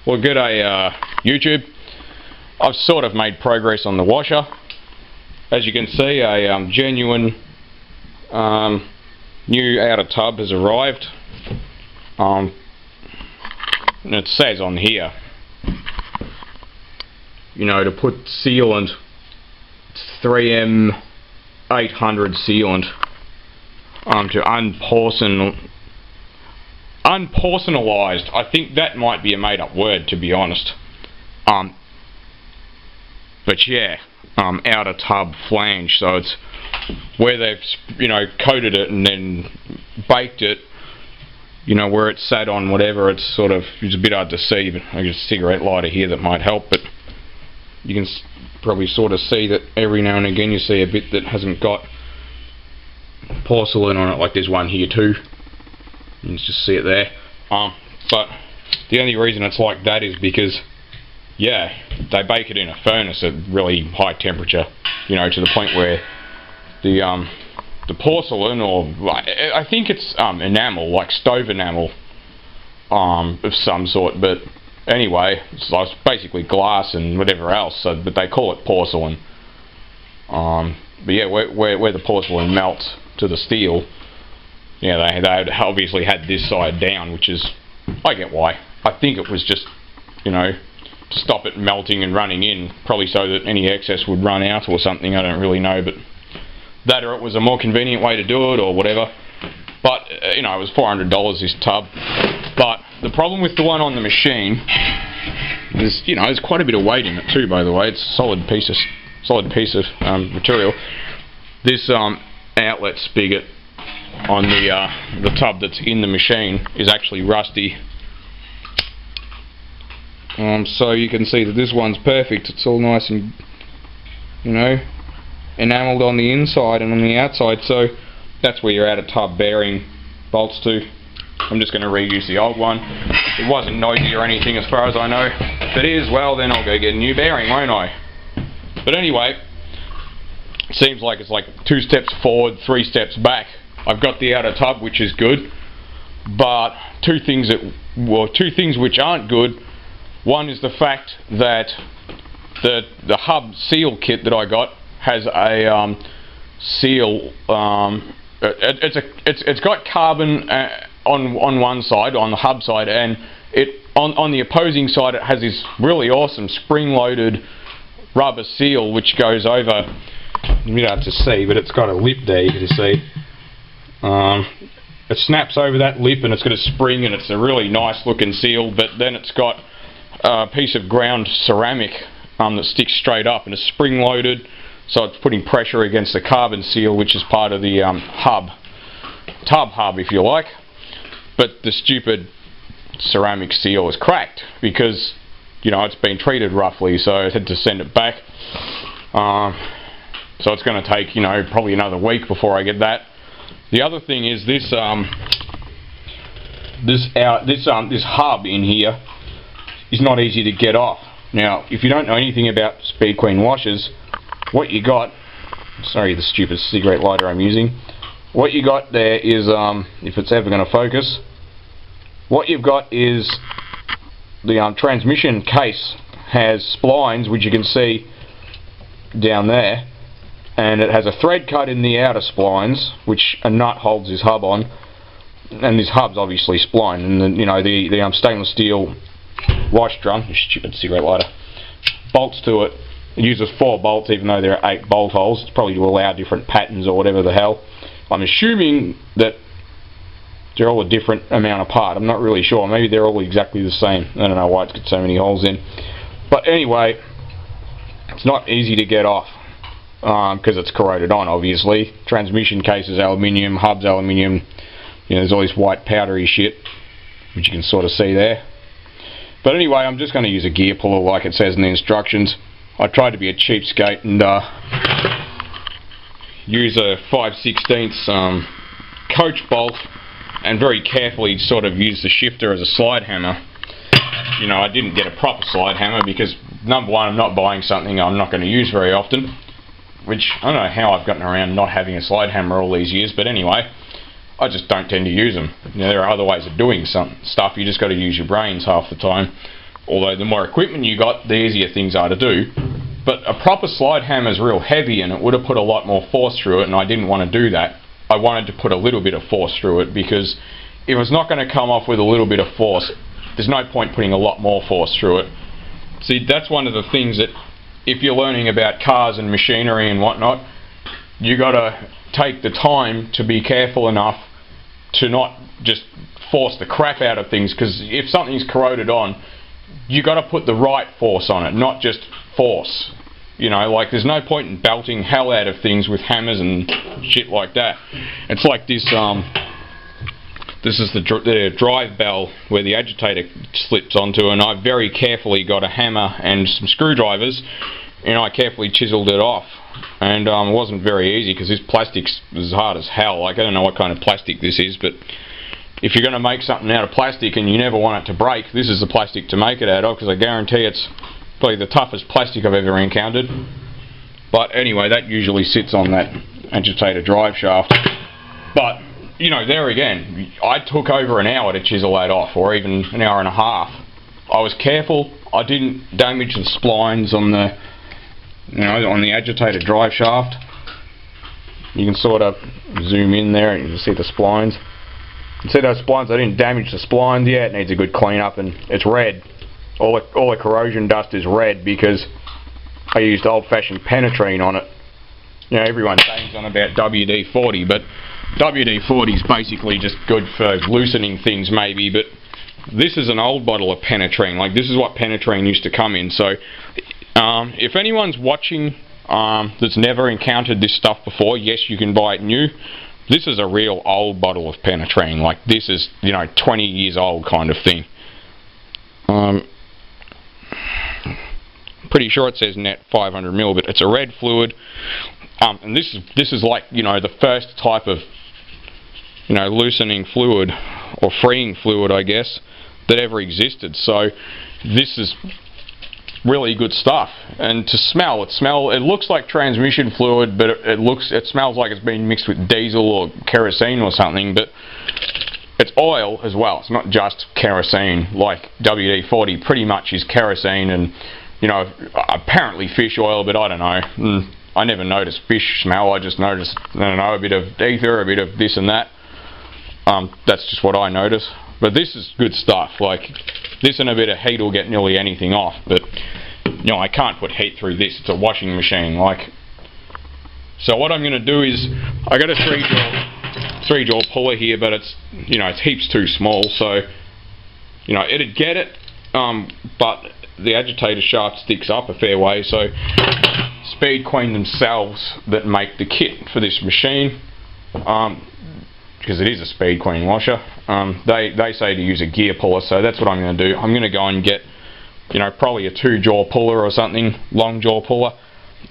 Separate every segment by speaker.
Speaker 1: Well, g'day YouTube. I've sort of made progress on the washer. As you can see, a genuine new outer tub has arrived. And it says on here, you know, to put sealant, 3M 800 sealant to unporcelainized. I think that might be a made-up word, to be honest. But yeah, outer tub flange. So it's where they've, you know, coated it and then baked it. You know, where it's sat on whatever. It's sort of, it's a bit hard to see, but I got a cigarette lighter here that might help. But you can probably sort of see that every now and again you see a bit that hasn't got porcelain on it, like there's one here too. You can just see it there. But the only reason it's like that is because, yeah, they bake it in a furnace at really high temperature, you know, to the point where the porcelain, or I think it's enamel, like stove enamel of some sort, but anyway, it's basically glass and whatever else, so, but they call it porcelain. But yeah, where the porcelain melts to the steel, yeah, they obviously had this side down, which is, I get why. I think it was just, you know, to stop it melting and running in, probably so that any excess would run out or something, I don't really know, but that, or it was a more convenient way to do it or whatever. But, you know, it was $400 this tub. But the problem with the one on the machine is, you know, there's quite a bit of weight in it too, by the way. It's a solid piece of material. This outlet spigot on the tub that's in the machine is actually rusty. So you can see that this one's perfect. It's all nice and, you know, enameled on the inside and on the outside. So that's where your outer tub bearing bolts to. I'm just going to reuse the old one. It wasn't noisy or anything as far as I know. If it is, well, then I'll go get a new bearing, won't I? But anyway, it seems like it's like 2 steps forward, 3 steps back. I've got the outer tub, which is good, but two things which aren't good. One is the fact that the hub seal kit that I got has a seal. It's got carbon on one side, on the hub side, and on the opposing side it has this really awesome spring-loaded rubber seal which goes over. You don't have to see, but it's got a lip there, you can see. It snaps over that lip and it's got a spring, and it's a really nice looking seal, but then it's got a piece of ground ceramic that sticks straight up, and it's spring loaded, so it's putting pressure against the carbon seal, which is part of the tub hub, if you like. But the stupid ceramic seal is cracked because, you know, it's been treated roughly, so I had to send it back. So it's going to take, you know, probably another week before I get that. The other thing is this hub in here is not easy to get off. Now, if you don't know anything about Speed Queen washers, what you got, sorry, the stupid cigarette lighter I'm using, what you got there is, if it's ever going to focus, what you've got is the transmission case has splines, which you can see down there, and it has a thread cut in the outer splines, which a nut holds this hub on, and this hub's obviously spline, and then, you know, the stainless steel wash drum, stupid cigarette lighter, bolts to it. It uses 4 bolts, even though there are 8 bolt holes. It's probably to allow different patterns or whatever the hell. I'm assuming that they're all a different amount apart. I'm not really sure. Maybe they're all exactly the same. I don't know why it's got so many holes in. But anyway, it's not easy to get off because it's corroded on, obviously. Transmission case is aluminium, hub's aluminium. You know, there's all this white powdery shit, which you can sort of see there. But anyway, I'm just going to use a gear puller like it says in the instructions. I tried to be a cheapskate and use a 5/16 coach bolt, and very carefully sort of use the shifter as a slide hammer. You know, I didn't get a proper slide hammer because, number one, I'm not buying something I'm not going to use very often, which I don't know how I've gotten around not having a slide hammer all these years, but anyway, I just don't tend to use them. You know, there are other ways of doing some stuff. You just got to use your brains half the time. Although the more equipment you got, the easier things are to do. But a proper slide hammer is real heavy, and it would have put a lot more force through it, and I didn't want to do that. I wanted to put a little bit of force through it, because if it's not going to come off with a little bit of force, there's no point putting a lot more force through it. See, that's one of the things that, if you're learning about cars and machinery and whatnot, you got to take the time to be careful enough to not just force the crap out of things, because if something's corroded on, you got to put the right force on it, not just force. You know, like, there's no point in belting hell out of things with hammers and shit like that. It's like this, this is the drive bell where the agitator slips onto, and I very carefully got a hammer and some screwdrivers, and I carefully chiseled it off. And it wasn't very easy, because this plastic's as hard as hell. Like, I don't know what kind of plastic this is, but if you're going to make something out of plastic and you never want it to break, this is the plastic to make it out of, because I guarantee it's probably the toughest plastic I've ever encountered. But anyway, that usually sits on that agitator drive shaft. But, you know, there again, I took over an hour to chisel that off, or even an hour and a half. I was careful. I didn't damage the splines on the, you know, on the agitator drive shaft. You can sort of zoom in there and you can see the splines. You see those splines? I didn't damage the splines yet. It needs a good clean up, and it's red. All the corrosion dust is red because I used old-fashioned penetrine on it. You know, everyone bangs on about WD-40, but WD-40 is basically just good for loosening things maybe, but this is an old bottle of penetrine. Like, this is what penetrine used to come in. So if anyone's watching that's never encountered this stuff before, yes, you can buy it new. This is a real old bottle of penetrine. Like, this is, you know, 20 years old kind of thing. Pretty sure it says net 500ml, but it's a red fluid. And this is like, you know, the first type of, you know, loosening fluid, or freeing fluid, I guess, that ever existed. So this is really good stuff. And to smell, it looks like transmission fluid, but it smells like it's been mixed with diesel or kerosene or something. But it's oil as well. It's not just kerosene. Like WD-40 pretty much is kerosene, and, you know, apparently fish oil, but I don't know. I never noticed fish smell. I just noticed, I don't know, a bit of ether, a bit of this and that. That's just what I notice. But this is good stuff. Like, this and a bit of heat will get nearly anything off. But, you know, I can't put heat through this. It's a washing machine. Like, so what I'm going to do is, I got a three jaw puller here, but it's, you know, it's heaps too small. So, you know, it'd get it, but the agitator shaft sticks up a fair way. So Speed Queen themselves, that make the kit for this machine, because it is a Speed Queen washer, they say to use a gear puller, so that's what I'm going to do. I'm going to go and get, you know, probably a 2-jaw puller or something, long jaw puller.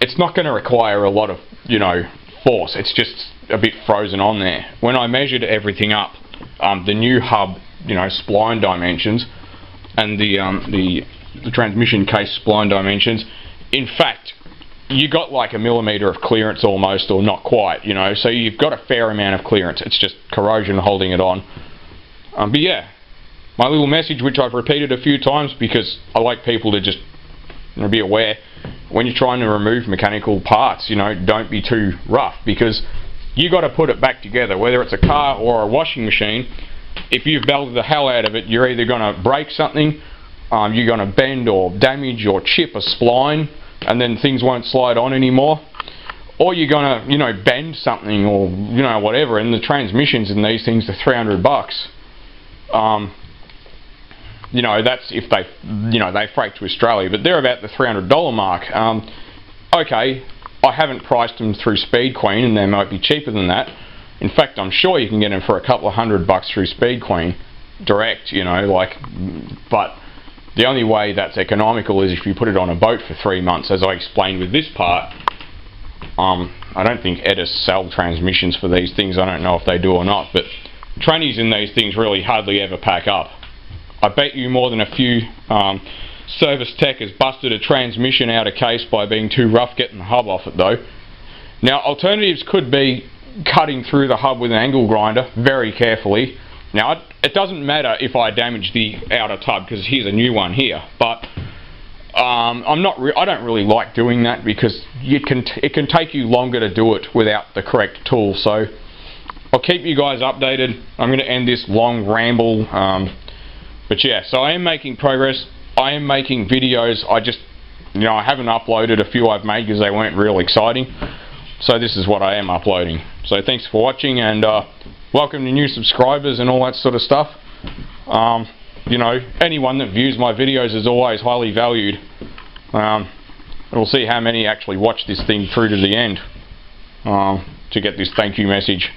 Speaker 1: It's not going to require a lot of, you know, force. It's just a bit frozen on there. When I measured everything up, the new hub, you know, spline dimensions, and the transmission case spline dimensions, in fact, you got like a millimetre of clearance almost, or not quite, you know, so you've got a fair amount of clearance. It's just corrosion holding it on. But yeah, my little message, which I've repeated a few times because I like people to just, you know, be aware, when you're trying to remove mechanical parts, you know, don't be too rough, because you got to put it back together, whether it's a car or a washing machine. If you've belted the hell out of it, you're either going to break something, you're going to bend or damage or chip a spline, and then things won't slide on anymore, or you're going to, you know, bend something, or, you know, whatever. And the transmissions in these things are $300. You know, that's if they, you know, they freight to Australia, but they're about the $300 mark. Okay, I haven't priced them through Speed Queen, and they might be cheaper than that. In fact, I'm sure you can get them for a couple of $100 through Speed Queen direct, you know, like, but the only way that's economical is if you put it on a boat for 3 months, as I explained with this part. I don't think Edis sell transmissions for these things. I don't know if they do or not, but trannies in these things really hardly ever pack up. I bet you more than a few service tech has busted a transmission out of case by being too rough getting the hub off it though. Now, alternatives could be cutting through the hub with an angle grinder very carefully. Now, it doesn't matter if I damage the outer tub, because here's a new one here, but I don't really like doing that, because it can take you longer to do it without the correct tool. So I'll keep you guys updated. I'm going to end this long ramble, but yeah, so I am making progress. I am making videos. I just, I haven't uploaded a few I've made because they weren't real exciting. So this is what I am uploading. So thanks for watching, and welcome to new subscribers and all that sort of stuff. Anyone that views my videos is always highly valued. We'll see how many actually watch this thing through to the end to get this thank you message.